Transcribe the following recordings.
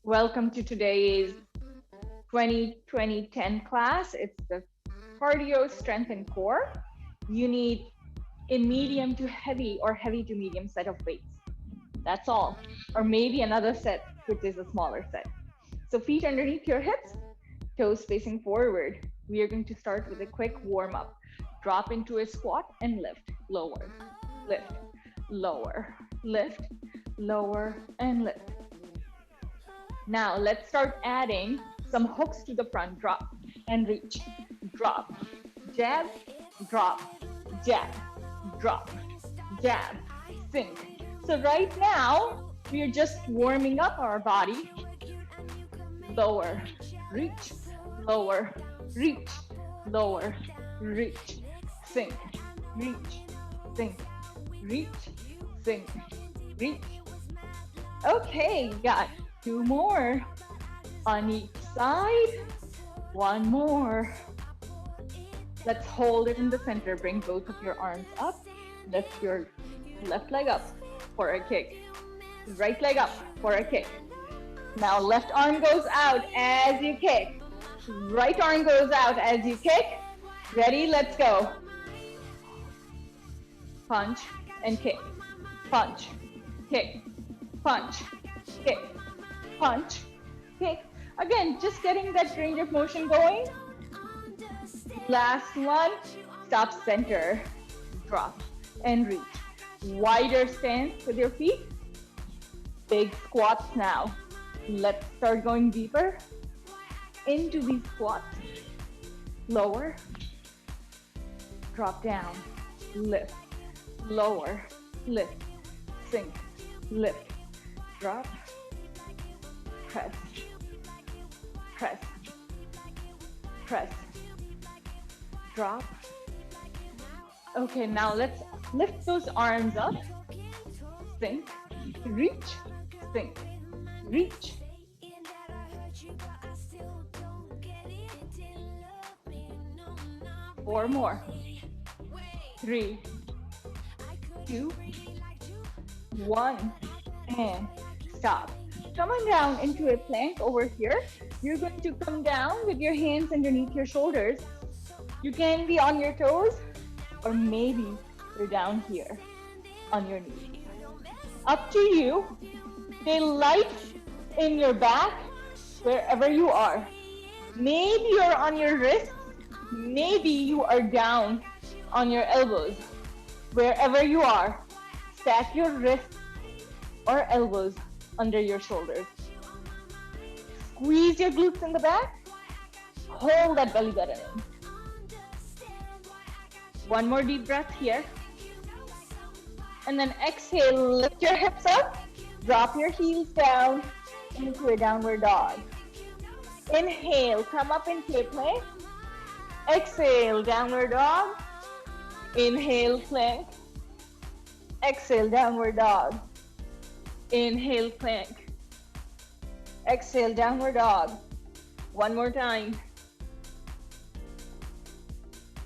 Welcome to today's 20-20-10 class. It's the cardio strength and core. You need a medium to heavy or heavy to medium set of weights. That's all. Or maybe another set, which is a smaller set. So feet underneath your hips, toes facing forward. We are going to start with a quick warm up. Drop into a squat and lift, lower, lift, lower, lift, lower, and lift. Now let's start adding some hooks to the front. Drop and reach. Drop, jab, drop, jab, drop, jab, sink. So right now, we are just warming up our body. Lower, reach, lower, reach, lower, reach, sink, reach, sink, reach, sink, reach. Okay, got two more on each side. One more. Let's hold it in the center. Bring both of your arms up. Lift your left leg up for a kick. Right leg up for a kick. Now left arm goes out as you kick. Right arm goes out as you kick. Ready? Let's go. Punch and kick. Punch, kick, punch, kick, punch, kick. Again, just getting that range of motion going. Last one, stop center, drop and reach. Wider stance with your feet. Big squats now. Let's start going deeper into these squats. Lower, drop down, lift, lower, lift, sink, lift, drop, press, press, press, drop. Okay, now let's lift those arms up. Sink, reach, sink, reach. Four more. 3, 2, 1, and stop. Come on down into a plank over here. You're going to come down with your hands underneath your shoulders. You can be on your toes, or maybe you're down here on your knees. Up to you. Stay light in your back wherever you are. Maybe you're on your wrists. Maybe you are down on your elbows. Wherever you are, stack your wrists or elbows under your shoulders. Squeeze your glutes in the back. Hold that belly button in. One more deep breath here. And then exhale, lift your hips up. Drop your heels down into a downward dog. Inhale, come up into a plank. Exhale, downward dog. Inhale, plank. Exhale, downward dog. Inhale, plank. Exhale, downward dog. One more time.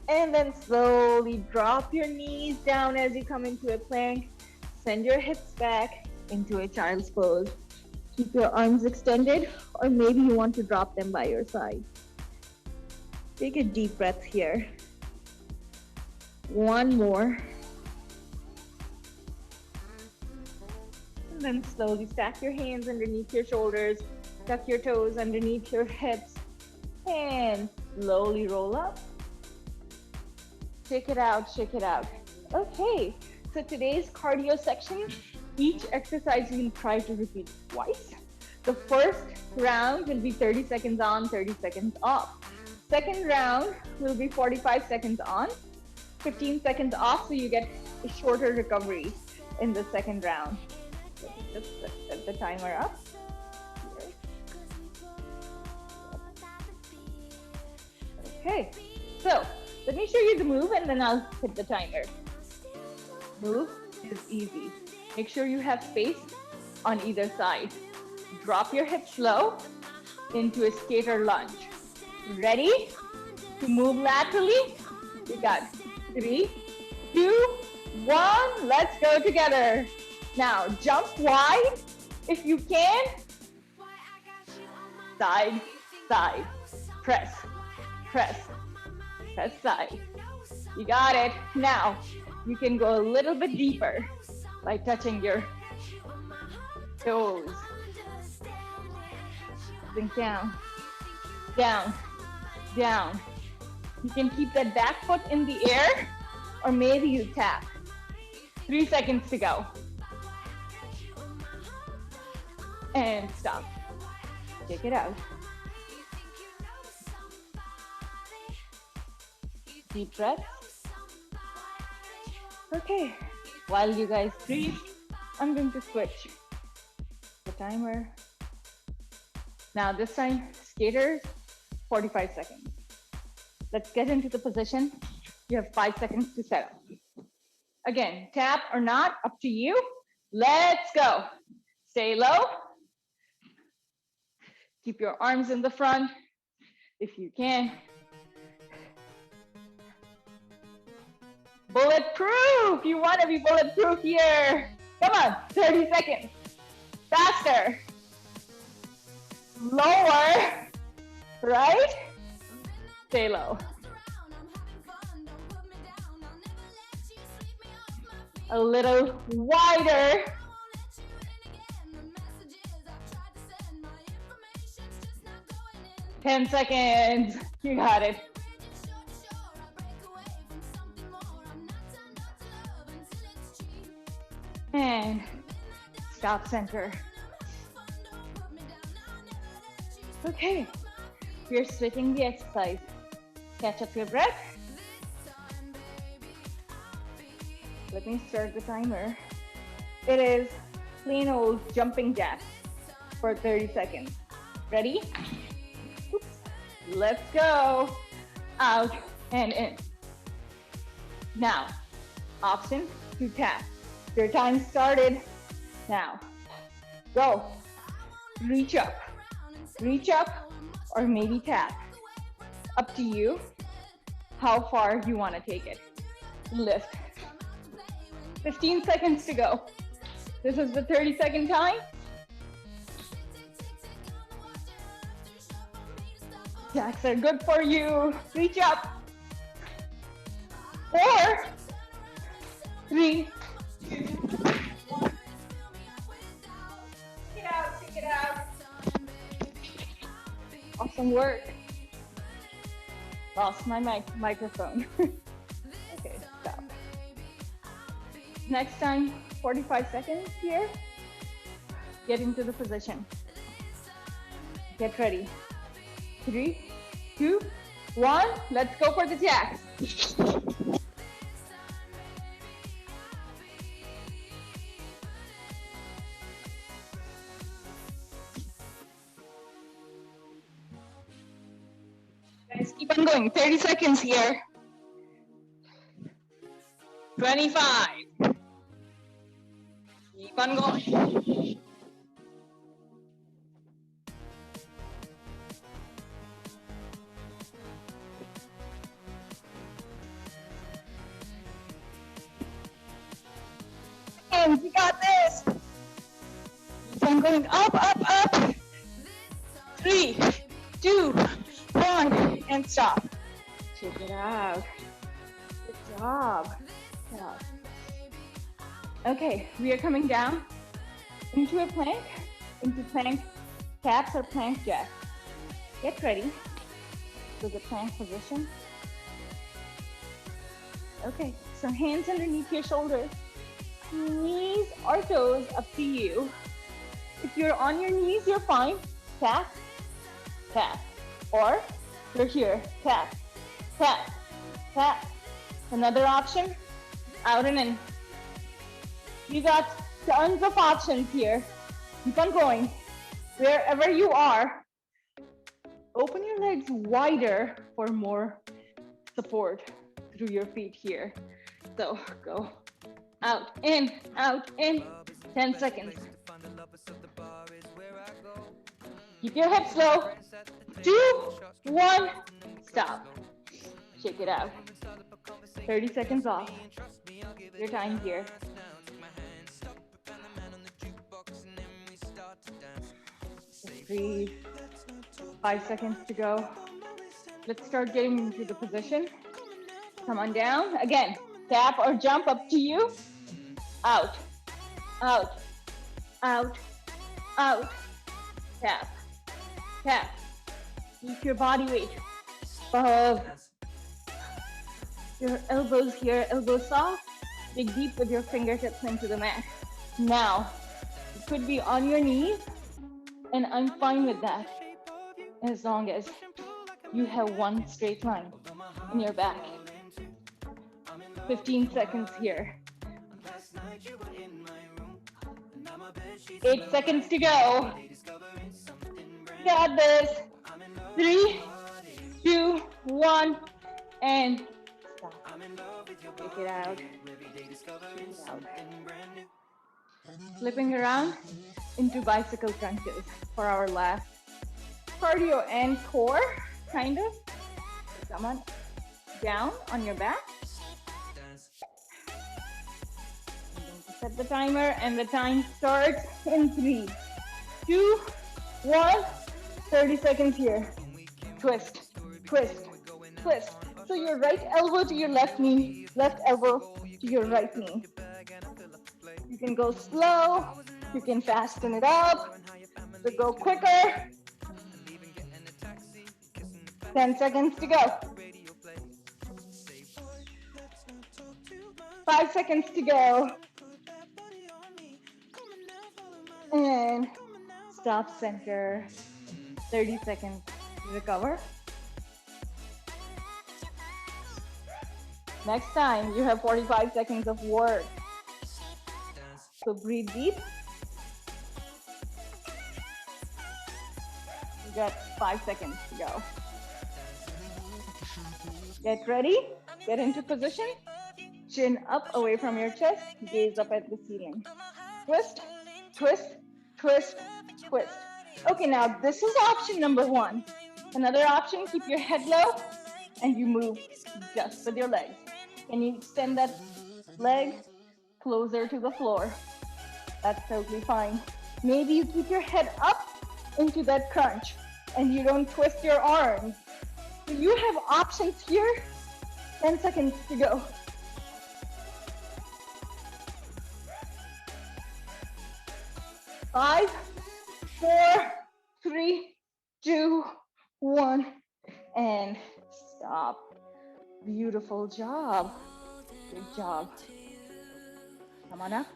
And then slowly drop your knees down as you come into a plank. Send your hips back into a child's pose. Keep your arms extended, or maybe you want to drop them by your side. Take a deep breath here. One more. And then slowly stack your hands underneath your shoulders. Tuck your toes underneath your hips. And slowly roll up. Shake it out, shake it out. Okay, so today's cardio section, each exercise we'll try to repeat twice. The first round will be 30 seconds on, 30 seconds off. Second round will be 45 seconds on, 15 seconds off, so you get a shorter recovery in the second round. Just set the timer up. Okay, so let me show you the move and then I'll hit the timer. Move is easy. Make sure you have space on either side. Drop your hips low into a skater lunge. Ready to move laterally? We got 3, 2, 1. Let's go together. Now jump wide if you can. Side, side, press, press, press side. You got it. Now, you can go a little bit deeper by touching your toes. Sink down, down, down. You can keep that back foot in the air, or maybe you tap. 3 seconds to go. And stop. Check it out. Deep breath. Okay, while you guys breathe, I'm going to switch the timer. Now this time, skaters, 45 seconds. Let's get into the position. You have 5 seconds to set up. Again, tap or not, up to you. Let's go. Stay low. Keep your arms in the front if you can. Bulletproof. You want to be bulletproof here. Come on, 30 seconds. Faster. Lower. Right? Stay low. A little wider. Ten seconds. You got it. And stop center. Okay, we're switching the exercise. Catch up your breath. Let me start the timer. It is plain old jumping jacks for 30 seconds. Ready? Oops. Let's go. Out and in. Now, option to tap. Your time started now. Go. Reach up, or maybe tap. Up to you how far you want to take it. Lift. 15 seconds to go. This is the 30-second time. Jacks are good for you. Reach up. 4, 3, 2, 1. Check it out. Awesome work. Lost my microphone. Okay, stop. Next time, 45 seconds here. Get into the position. Get ready. 3, 2, 1. Let's go for the jacks. Guys, keep on going. 30 seconds here. 25. Keep on going. And you got this. Keep on going up, up, up. 3, 2, 1, and stop. Check it out. Good job. Yeah. Okay, we are coming down into a plank, into plank taps or plank jacks. Get ready to the plank position. Okay, so hands underneath your shoulders, knees or toes up to you. If you're on your knees, you're fine. Tap, tap. Or you're here, tap, tap, tap. Another option, out and in. You got tons of options here. Keep on going. Wherever you are, open your legs wider for more support through your feet here. So go out, in, 10 seconds. Keep your hips low. 2, 1, stop. Check it out. 30 seconds off. Your time here. Just breathe. 5 seconds to go. Let's start getting into the position. Come on down. Again, tap or jump, up to you. Out, out, out, out. Tap, tap. Keep your body weight above your elbows here, elbows soft. Dig deep with your fingertips into the mat. Now, you could be on your knees, and I'm fine with that, as long as you have one straight line in your back. 15 seconds here. 8 seconds to go. Got this. 3, 2, 1, and stop. Take it out. Flipping around into bicycle crunches for our last cardio and core, kind of. Come on, down on your back. Set the timer, and the time starts in 3, 2, 1. 30 seconds here. Twist, twist, twist. So your right elbow to your left knee, left elbow to your right knee. You can go slow, you can fasten it up, so go quicker. 10 seconds to go. 5 seconds to go. And stop, center. 30 seconds to recover. Next time, you have 45 seconds of work. So breathe deep. You got 5 seconds to go. Get ready. Get into position. Chin up away from your chest. Gaze up at the ceiling. Twist, twist, twist, twist. Okay, now this is option number 1. Another option, keep your head low and you move just with your legs. Can you extend that leg closer to the floor? That's totally fine. Maybe you keep your head up into that crunch and you don't twist your arms. So you have options here. 10 seconds to go. 5, 4, 3, 2, 1, and stop. Beautiful job. Good job. Come on up.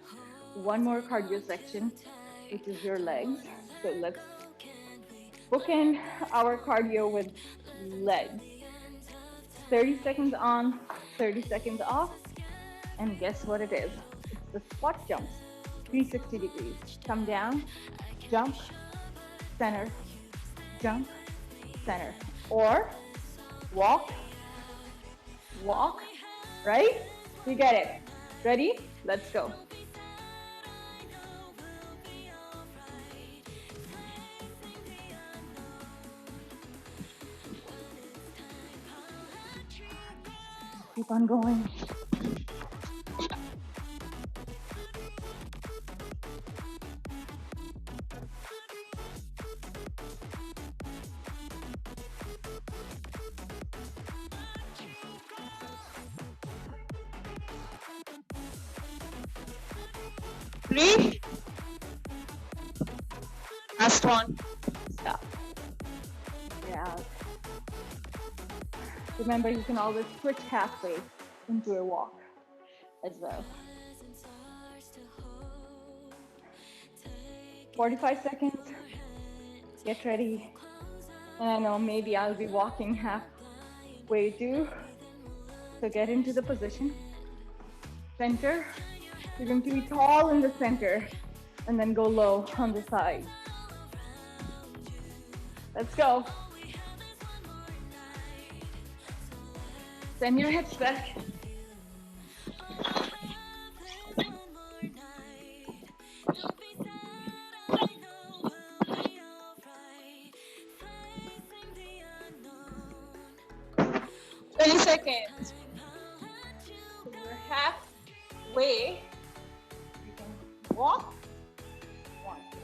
One more cardio section, which is your legs. So let's bookend our cardio with legs. 30 seconds on, 30 seconds off, and guess what it is? It's the squat jumps, 360 degrees. Come down, jump, center, jump, center. Or walk, walk, right? You get it. Ready? Let's go. Keep on going. Three. Last one. Stop. Get out. Remember, you can always switch halfway into a walk as well. 45 seconds. Get ready. And I know maybe I'll be walking halfway too. So get into the position. Center. You're going to be tall in the center and then go low on the side. Let's go. Send your hips back. Seconds. So you're halfway. You can walk. 1, 2.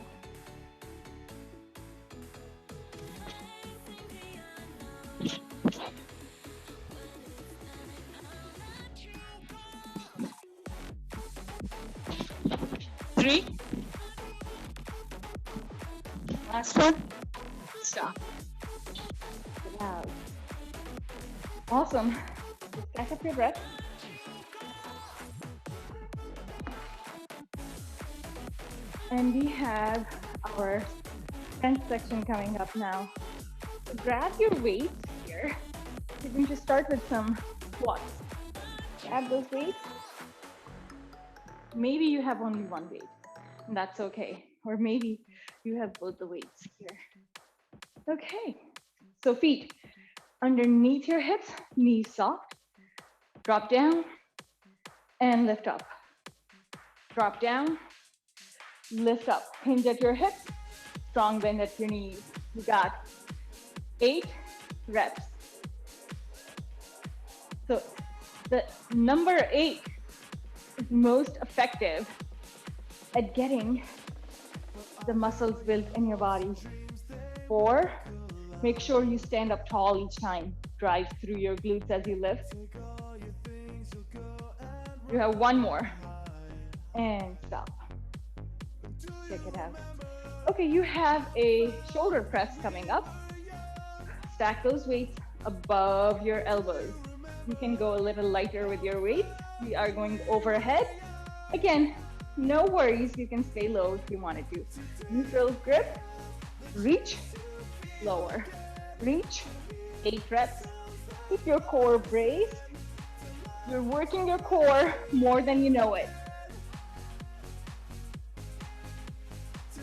Last one. Stop. Get out. Awesome. Just catch up your breath. And we have our strength section coming up now. So grab your weights here. You're going to start with some squats. Grab those weights. Maybe you have only one weight, and that's okay. Or maybe you have both the weights here. Okay, so feet underneath your hips, knees soft. Drop down and lift up. Drop down, lift up. Hinge at your hips, strong bend at your knees. You got 8 reps. So the number 8 is most effective at getting the muscles built in your body. 4, make sure you stand up tall each time. Drive through your glutes as you lift. You have 1 more. And stop. Check it out. Okay, you have a shoulder press coming up. Stack those weights above your elbows. You can go a little lighter with your weights. We are going overhead. Again, no worries. You can stay low if you wanted to. Neutral grip. Reach. Lower. Reach. 8 reps. Keep your core braced. You're working your core more than you know it.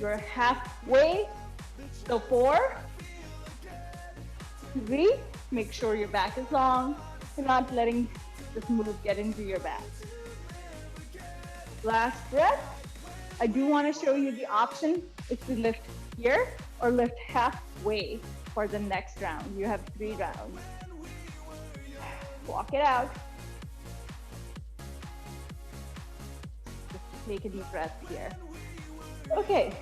You're halfway. So 4, 3, make sure your back is long. You're not letting this move get into your back. Last breath. I do want to show you the option is to lift here or lift halfway for the next round. You have 3 rounds. Walk it out. Just take a deep breath here. Okay,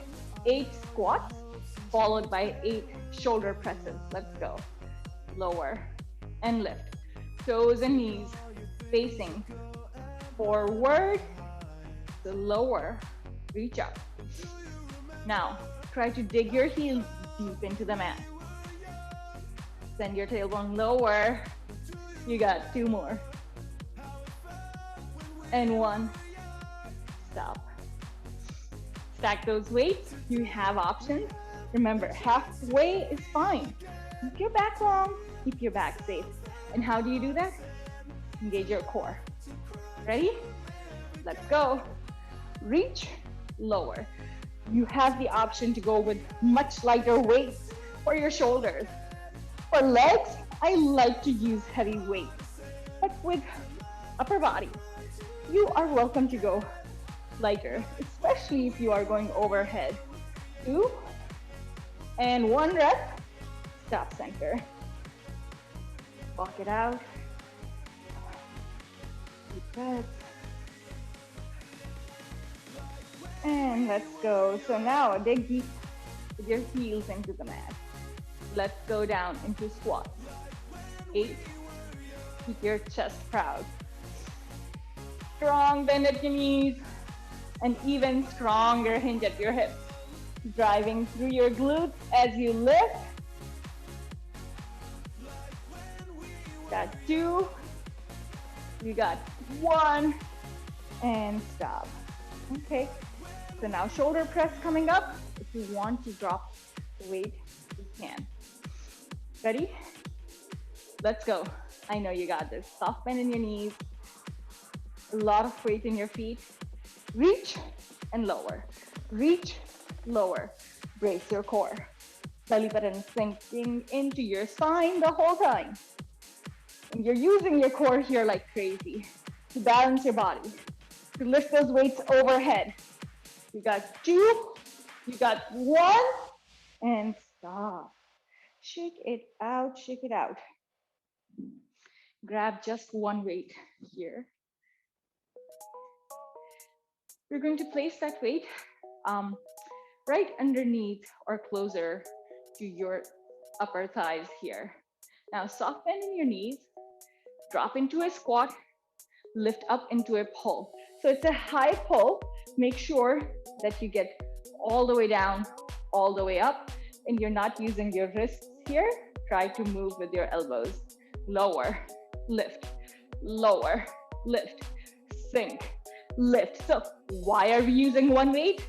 8 squats followed by 8 shoulder presses. Let's go. Lower and lift. Toes and knees facing forward. So lower, reach up. Now, try to dig your heels deep into the mat. Send your tailbone lower. You got 2 more. And 1. Stop. Stack those weights. You have options. Remember, halfway is fine. Keep your back long, keep your back safe. And how do you do that? Engage your core. Ready? Let's go. Reach, lower. You have the option to go with much lighter weights for your shoulders. For legs, I like to use heavy weights. But with upper body, you are welcome to go lighter, especially if you are going overhead. 2 and 1 rep. Stop center. Walk it out. Deep breath. And let's go. So now dig deep with your heels into the mat. Let's go down into squats. 8. Keep your chest proud. Strong bend at your knees. And even stronger hinge at your hips. Driving through your glutes as you lift. Got 2. You got 1. And stop. Okay. So now shoulder press coming up. If you want to drop the weight, you can. Ready? Let's go. I know you got this. Soft bend in your knees. A lot of weight in your feet. Reach and lower. Reach, lower. Brace your core. Belly button sinking into your spine the whole time. And you're using your core here like crazy to balance your body, to lift those weights overhead. You got 2, you got 1, and stop. Shake it out, shake it out. Grab just 1 weight here. We're going to place that weight right underneath or closer to your upper thighs here. Now soft bend in your knees, drop into a squat, lift up into a pull. So it's a high pull. Make sure that you get all the way down, all the way up. and you're not using your wrists here, try to move with your elbows. Lower, lift, lower, lift, sink, lift. So why are we using one weight?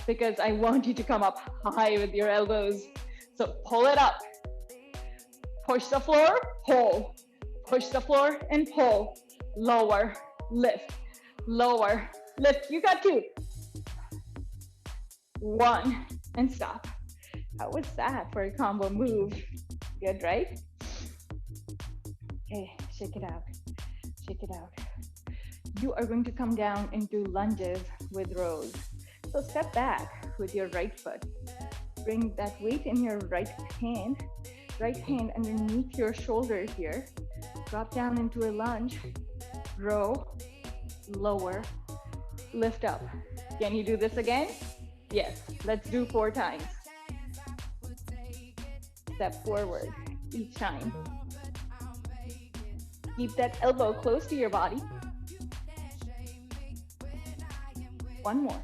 Because I want you to come up high with your elbows. So pull it up, push the floor, pull, push the floor and pull, lower, lift, lower, lift. You got two. One, and stop. How was that for a combo move? Good, right? Okay, shake it out, shake it out. You are going to come down into lunges with rows. So step back with your right foot. Bring that weight in your right hand underneath your shoulder here. Drop down into a lunge, row, lower, lift up. Can you do this again? Yes, let's do 4 times. Step forward each time. Keep that elbow close to your body. One more.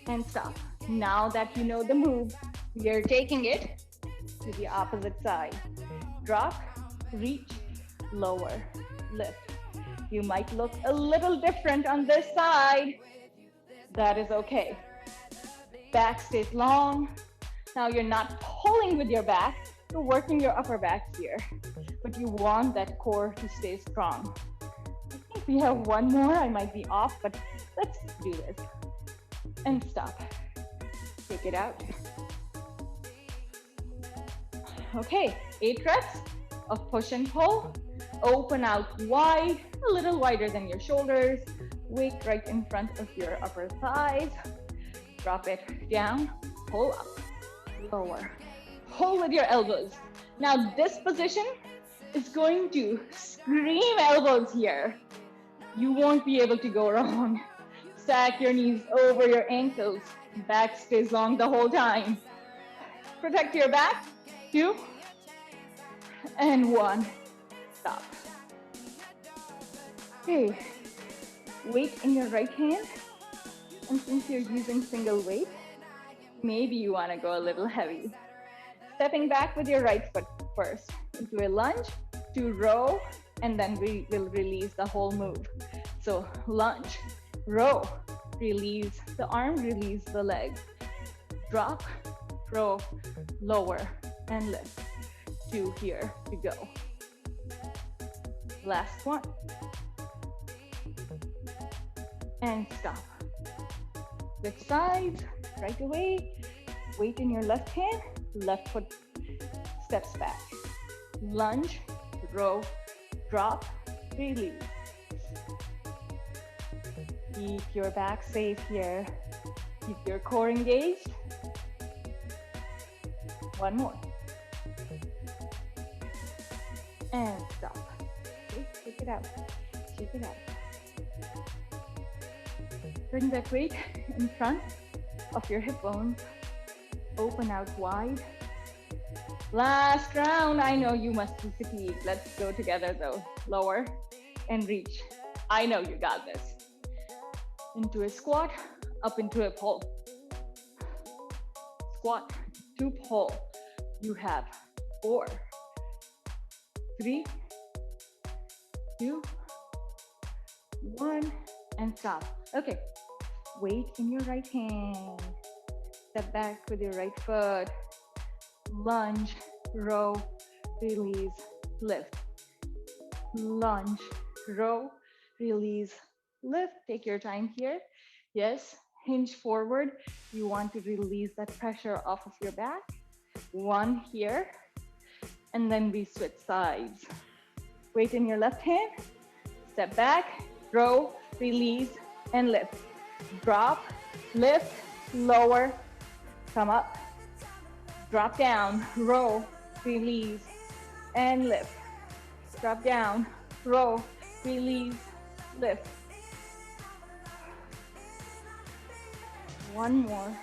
And stop. Now that you know the move, we are taking it to the opposite side. Drop, reach, lower, lift. You might look a little different on this side. That is okay. Back stays long. Now you're not pulling with your back, you're working your upper back here, but you want that core to stay strong. I think we have one more. I might be off, but let's do this. And stop. Take it out. Okay, 8 reps of push and pull. Open out wide, a little wider than your shoulders. Weight right in front of your upper thighs. Drop it down, pull up, lower. Pull with your elbows. Now this position is going to scream elbows here. You won't be able to go wrong. Stack your knees over your ankles. Back stays long the whole time. Protect your back. 2 and 1. Stop. Okay. Weight in your right hand. And since you're using single weight, maybe you want to go a little heavy. Stepping back with your right foot first into a lunge, to row, and then we will release the whole move. So lunge, row, release the arm, release the leg. Drop, row, lower, and lift. 2 here to go. Last one. And stop. Switch sides, right away. Weight in your left hand, left foot steps back. Lunge, row, drop, release. Keep your back safe here. Keep your core engaged. One more. And stop. Okay, shake it out. Shake it out. Bring that weight in front of your hip bones. Open out wide. Last round. I know you must be fatigued. Let's go together though. Lower and reach. I know you got this. Into a squat, up into a pull. Squat to pull. You have 4, 3, 2, 1, and stop. Okay. Weight in your right hand. Step back with your right foot. Lunge, row, release, lift. Lunge, row, release, lift. Take your time here. Yes, hinge forward. You want to release that pressure off of your back. 1 here. And then we switch sides. Weight in your left hand. Step back, row, release, and lift. Drop, lift, lower, come up, drop down, row, release, and lift. Drop down, row, release, lift. One more.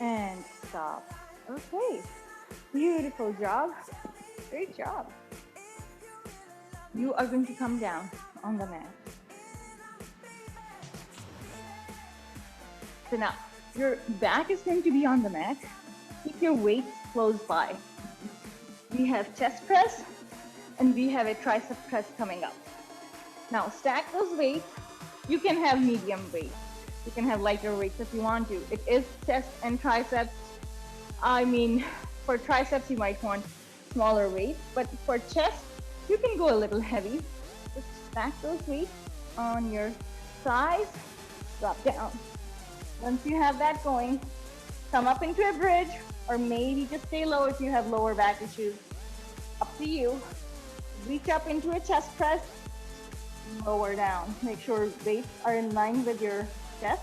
And stop. Okay, beautiful job. Great job. You are going to come down on the mat. So now your back is going to be on the mat. Keep your weights close by. We have chest press and we have a tricep press coming up. Now stack those weights. You can have medium weights. You can have lighter weights if you want to. It is chest and triceps. I mean, for triceps, you might want smaller weights, but for chest, you can go a little heavy. Just stack those weights on your thighs, drop down. Once you have that going, come up into a bridge, or maybe just stay low if you have lower back issues. Up to you. Reach up into a chest press, lower down. Make sure weights are in line with your chest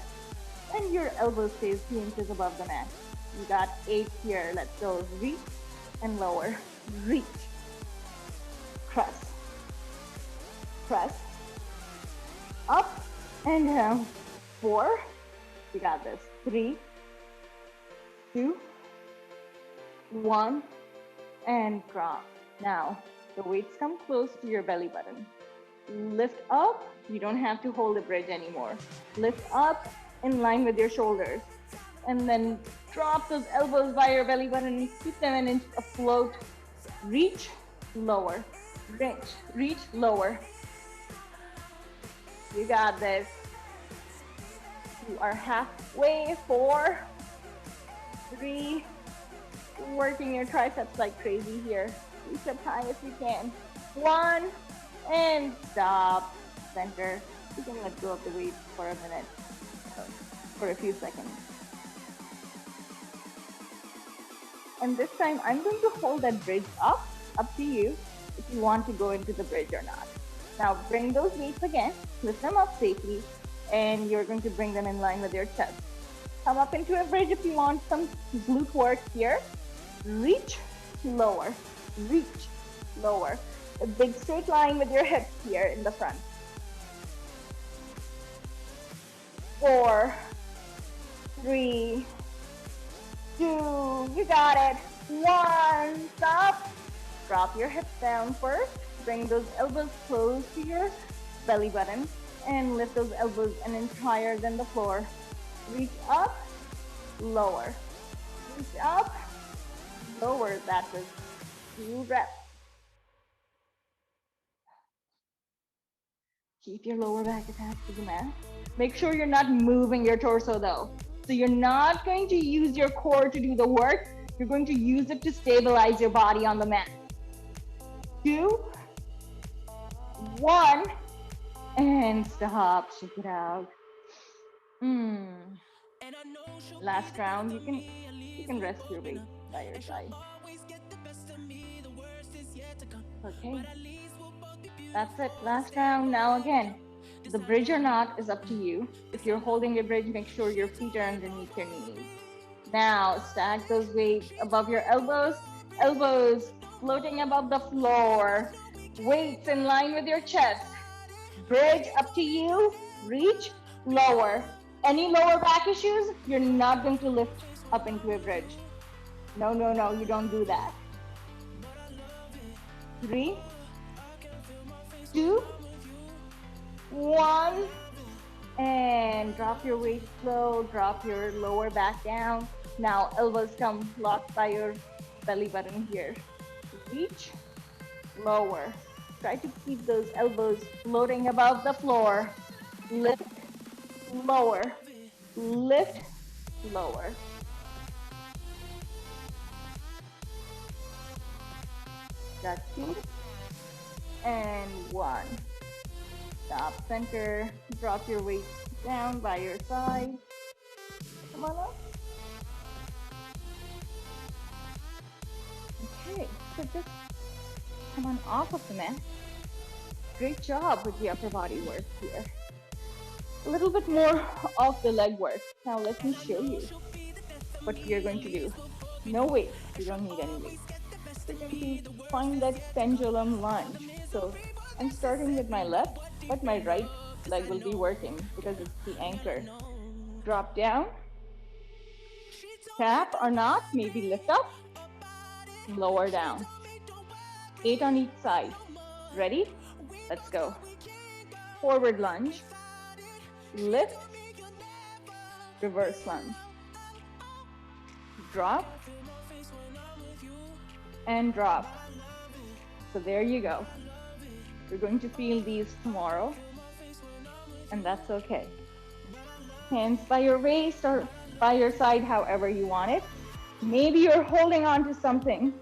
and your elbow stays 2 inches above the mat. You got 8 here. Let's go. Reach and lower. Reach. Press. Press. Up and down. 4. You got this. 3, 2, 1, and drop. Now, the weights come close to your belly button. Lift up. You don't have to hold the bridge anymore. Lift up in line with your shoulders. And then drop those elbows by your belly button. Keep them in a float. Reach, lower. Reach, reach, lower. You got this. You are halfway. 4, 3, working your triceps like crazy here. Reach up high if you can. 1, and stop. Center. You can let go of the weight for a minute, for a few seconds. And this time, I'm going to hold that bridge up to you if you want to go into the bridge or not. Now, bring those weights again, lift them up safely, and you're going to bring them in line with your chest. Come up into a bridge if you want some glute work here. Reach, lower, reach, lower. A big straight line with your hips here in the front. 4, 3, 2, you got it. 1, stop. Drop your hips down first. Bring those elbows close to your belly button and lift those elbows an inch higher than the floor. Reach up, lower. Reach up, lower. That was 2 reps. Keep your lower back attached to the mat. Make sure you're not moving your torso though. So you're not going to use your core to do the work. You're going to use it to stabilize your body on the mat. 2, 1, and stop. Shake it out. Last round, you can rest your weight by your side. Okay. That's it. Last round. Now again, the bridge or not is up to you. If you're holding a bridge, make sure your feet are underneath your knees. Now stack those weights above your elbows. Elbows floating above the floor. Weights in line with your chest. Bridge up to you. Reach, lower. Any lower back issues, you're not going to lift up into a bridge. No, no, no, you don't do that. 3, 2, 1, and drop your weight slow, drop your lower back down. Now elbows come locked by your belly button here. Reach, lower. Try to keep those elbows floating above the floor. Lift, lower, lift, lower. Got 2 and 1. Stop, center, drop your weight down by your side. Come on up. Okay, so just come on off of the mat. Great job with the upper body work here. A little bit more of the leg work. Now let me show you what we are going to do. No weight, you don't need any weight. We're going to find that pendulum lunge. So I'm starting with my left, but my right leg will be working because it's the anchor. Drop down, tap or not, maybe lift up, lower down. 8 on each side. Ready? Let's go. Forward lunge, lift, reverse lunge. Drop and drop. So there you go. You're going to feel these tomorrow, and that's okay. Hands by your waist or by your side, however you want it. Maybe you're holding on to something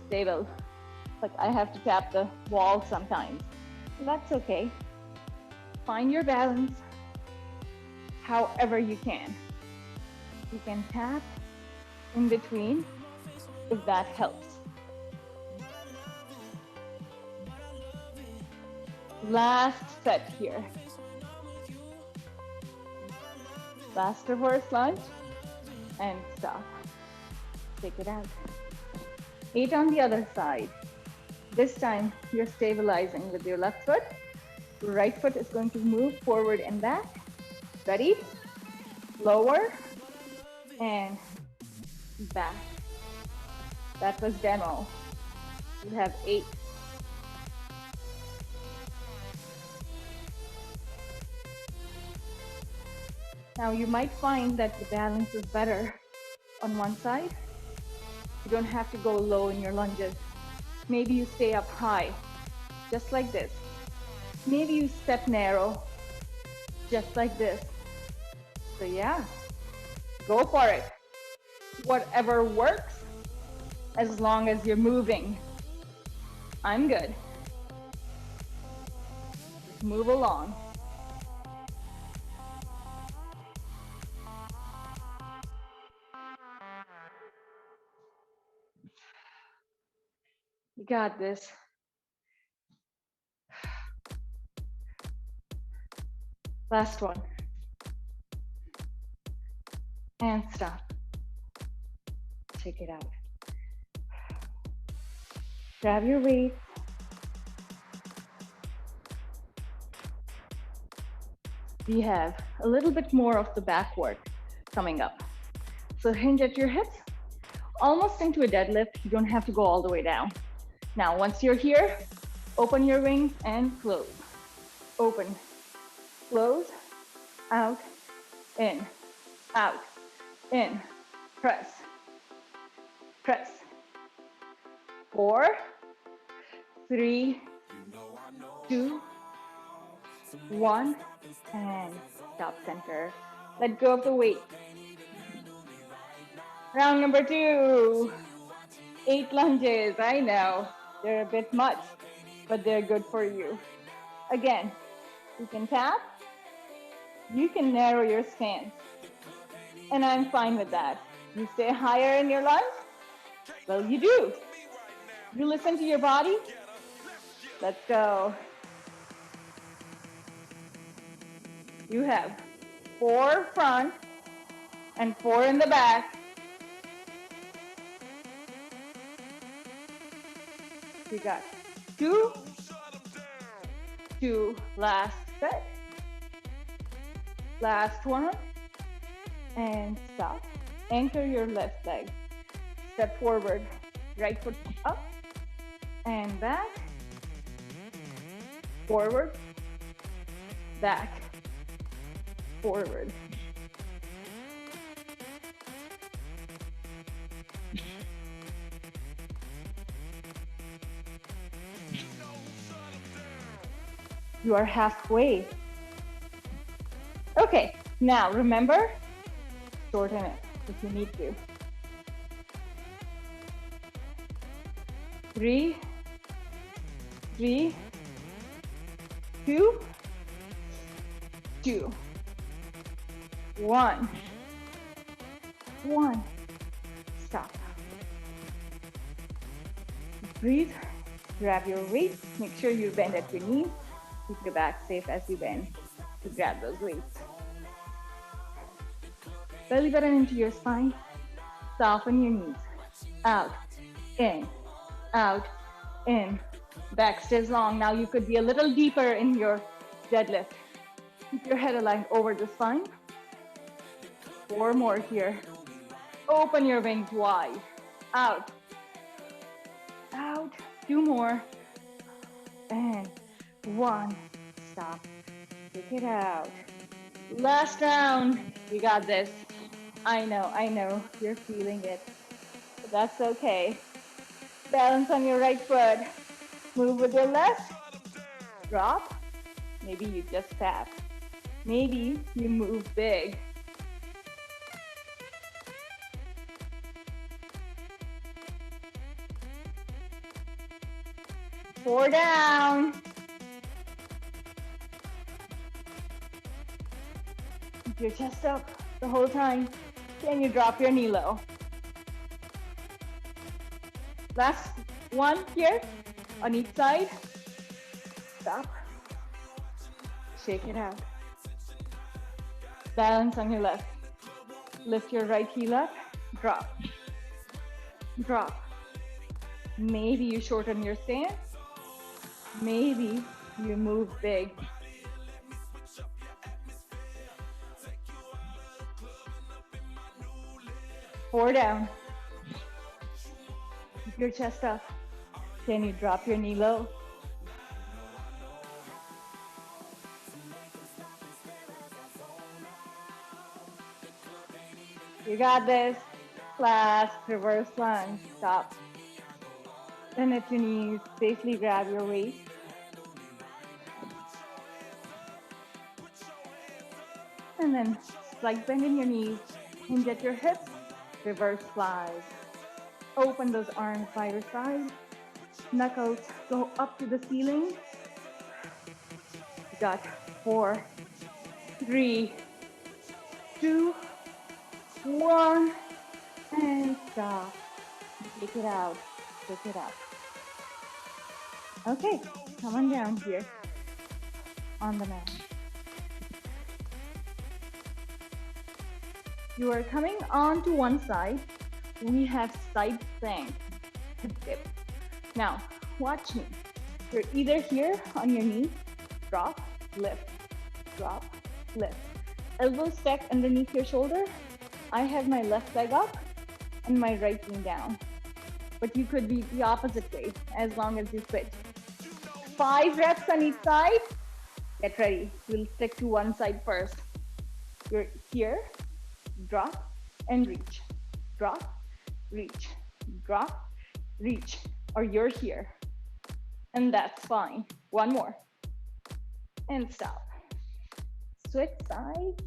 stable. Like I have to tap the wall sometimes. That's okay. Find your balance however you can. You can tap in between if that helps. Last set here. Last reverse lunge and stop. Take it out. 8 on the other side. This time you're stabilizing with your left foot. Right foot is going to move forward and back. Ready? Lower and back. That was demo. You have 8. Now you might find that the balance is better on one side. You don't have to go low in your lunges. Maybe you stay up high, just like this. Maybe you step narrow, just like this. So yeah, go for it. Whatever works, as long as you're moving. I'm good. Move along. You got this. Last one. And stop. Check it out. Grab your weight. We have a little bit more of the back work coming up. So hinge at your hips, almost into a deadlift. You don't have to go all the way down. Now, once you're here, open your wings and close. Open, close, out, in, press, press. 4, 3, 2, 1, and stop center. Let go of the weight. Round number 2. 8 lunges, I know. They're a bit much, but they're good for you. Again, you can tap, you can narrow your stance, and I'm fine with that. You stay higher in your lunge? Well, you do. You listen to your body? Let's go. You have 4 front and 4 in the back. You got 2, 2, last set, last one, and stop. Anchor your left leg. Step forward, right foot up and back, forward, back, forward. You are halfway. Okay, now remember, shorten it if you need to. 3, 2, 2, 1, stop. Breathe, grab your weight, make sure you bend at your knees, keep your back safe as you bend to grab those weights. Belly button into your spine, soften your knees, out, in, back stays long. Now you could be a little deeper in your deadlift. Keep your head aligned over the spine. 4 more here. Open your wings wide, out, 2 more, and 1, stop, take it out. Last round, You got this. I know, you're feeling it, but that's okay. Balance on your right foot. Move with your left. Drop. Maybe you just tap. Maybe you move big. Four down. Keep your chest up the whole time. Can you drop your knee low? Last one here on each side. Stop. Shake it out. Balance on your left. Lift your right heel up. Drop. Drop. Maybe you shorten your stance. Maybe you move big. Four down. Keep your chest up. Can you drop your knee low? You got this. Last reverse lunge. Stop. Then at your knees, safely grab your waist. And then slight bend in your knees. Hinge at your hips. Reverse flies. Open those arms by your side. Knuckles go up to the ceiling. You got 4, 3, 2, 1, and stop. Take it out. Take it out. Okay, come on down here on the mat. You are coming on to one side. We have side plank, hip dip. Now, watch me. You're either here on your knee, drop, lift, drop, lift. Elbows stacked underneath your shoulder. I have my left leg up and my right knee down. But you could be the opposite way as long as you switch. 5 reps on each side. Get ready. We'll stick to one side first. You're here, drop, and reach. Drop, reach, drop, reach. Or you're here. And that's fine. One more. And stop. Switch sides.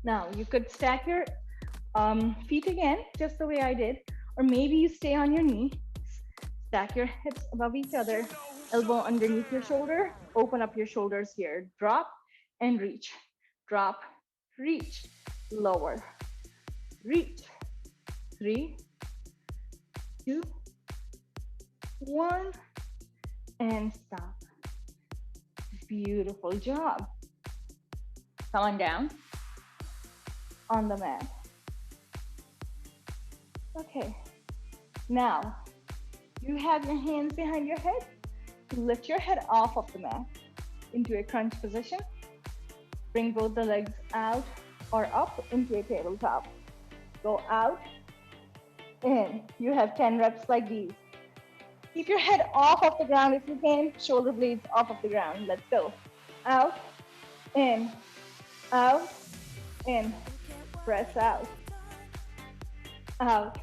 Now, you could stack your feet again, just the way I did. Or maybe you stay on your knee. Stack your hips above each other. Elbow underneath your shoulder. Open up your shoulders here. Drop and reach. Drop, reach. Lower. Reach. 3, 2, 1. And stop. Beautiful job. Come on down on the mat. Okay. Now, you have your hands behind your head. Lift your head off of the mat into a crunch position. Bring both the legs out or up into a tabletop. Go out, in. You have 10 reps like these. Keep your head off of the ground if you can. Shoulder blades off of the ground. Let's go. Out, in, out, in. Press out, out.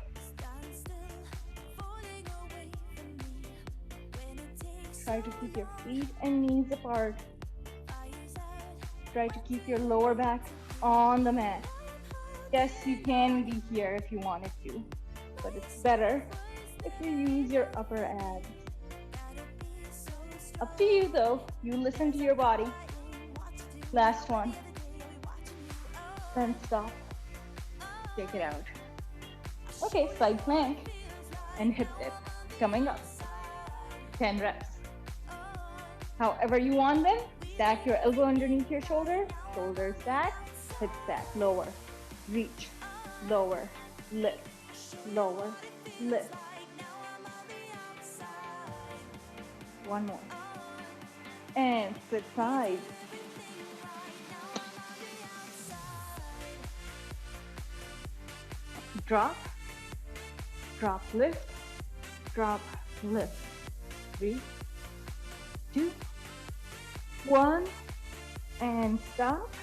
Try to keep your feet and knees apart. Try to keep your lower back on the mat. Yes, you can be here if you wanted to, but it's better if you use your upper abs. Up to you though, you listen to your body. Last one. Then stop. Take it out. Okay, side plank and hip dip coming up. 10 reps. However you want them, stack your elbow underneath your shoulder, shoulder stack, hip stack, lower, reach, lower, lift, lower, lift. One more. And switch sides. Drop, drop, lift, drop, lift. 3, 2, 1, and stop.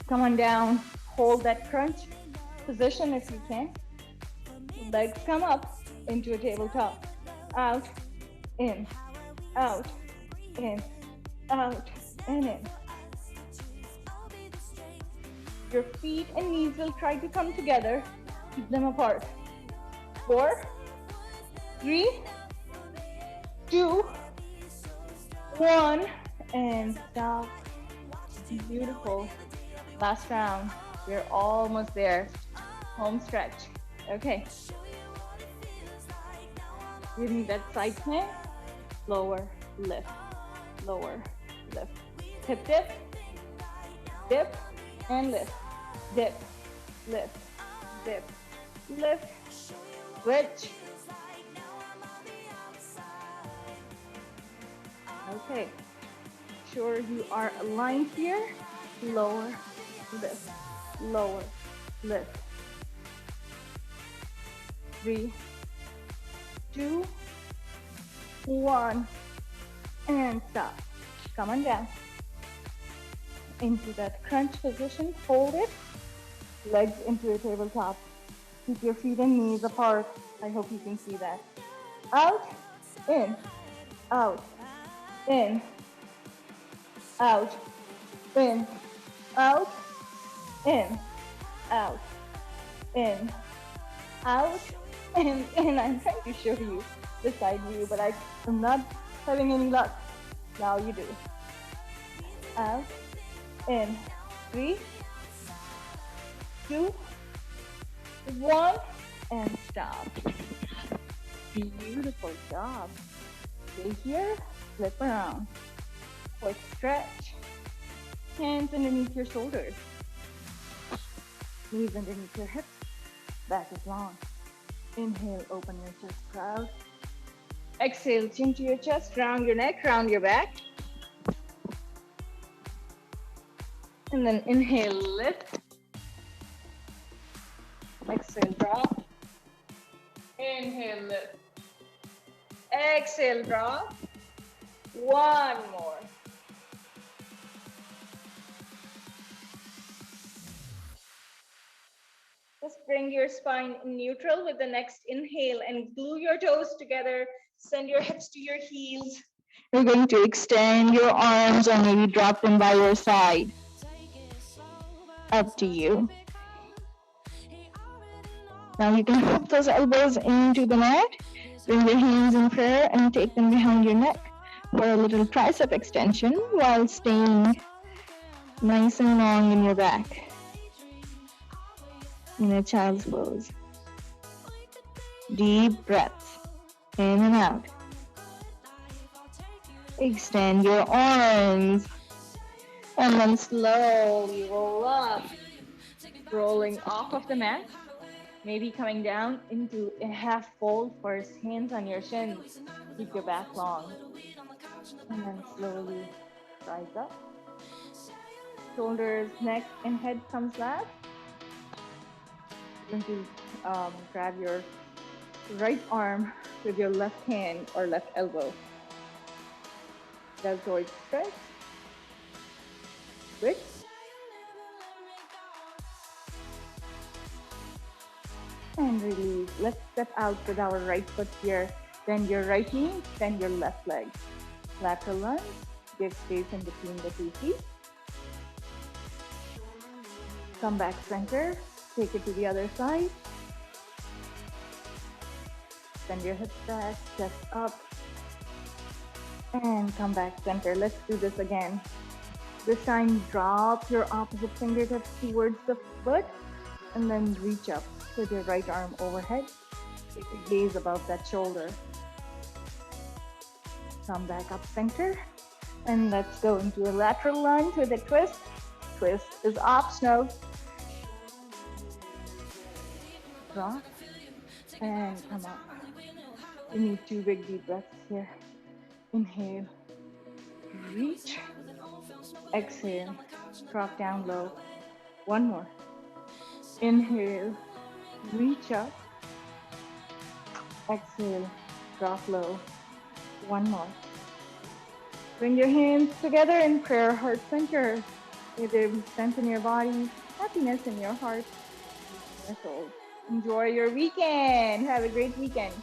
Come Come on down. Hold that crunch position if you can. Legs come up into a tabletop. Out, in, out, in, out, and in. Your feet and knees will try to come together. Keep them apart. 4, 3, 2, 1, and stop. Beautiful. Last round. We're almost there. Home stretch. Okay. Give me that side plank. Lower, lift, lower, lift. Hip dip, dip, and lift. Dip, lift, dip, lift, switch. Okay. Sure you are aligned here. Lower, lift, lower, lift. 3, 2, 1, and stop. Come on down. Into that crunch position, hold it. Legs into a tabletop. Keep your feet and knees apart. I hope you can see that. Out, in, out, in, out, in, out, in, out, in, out, and I'm trying to show you the side view, but I'm not having any luck. Now you do. Out, in, 3, 2, 1, and stop. Beautiful job. Stay here, flip around. Quick stretch. Hands underneath your shoulders. Knees underneath your hips. Back is long. Inhale, open your chest proud. Exhale, chin to your chest, round your neck, round your back. And then inhale, lift. Exhale, drop. Inhale, lift. Exhale, drop. One more. Just bring your spine neutral with the next inhale and glue your toes together. Send your hips to your heels. You're going to extend your arms or maybe drop them by your side. Up to you. Now you can hook those elbows into the mat. Bring your hands in prayer and take them behind your neck for a little tricep extension while staying nice and long in your back. In a child's pose. Deep breaths in and out. Extend your arms and then slowly roll up, rolling off of the mat, maybe coming down into a half fold first, hands on your shins, keep your back long, and then slowly rise up. Shoulders, neck, and head come flat. You're going to grab your right arm with your left hand or left elbow. Deltoid stretch. Switch. And release. Let's step out with our right foot here. Bend your right knee, bend your left leg. Lateral lunge. Give space in between the two feet. Come back center. Take it to the other side. Send your hips back, chest up. And come back center. Let's do this again. This time, drop your opposite fingertips towards the foot and then reach up with your right arm overhead. Take your gaze above that shoulder. Come back up center. And let's go into a lateral lunge with a twist. Twist is optional. Drop and come up. You need 2 big deep breaths here. Inhale, reach, exhale, drop down low. One more. Inhale, reach up, exhale, drop low. One more. Bring your hands together in prayer, heart center. May there be strength in your body, happiness in your heart. That's all. Enjoy your weekend. Have a great weekend.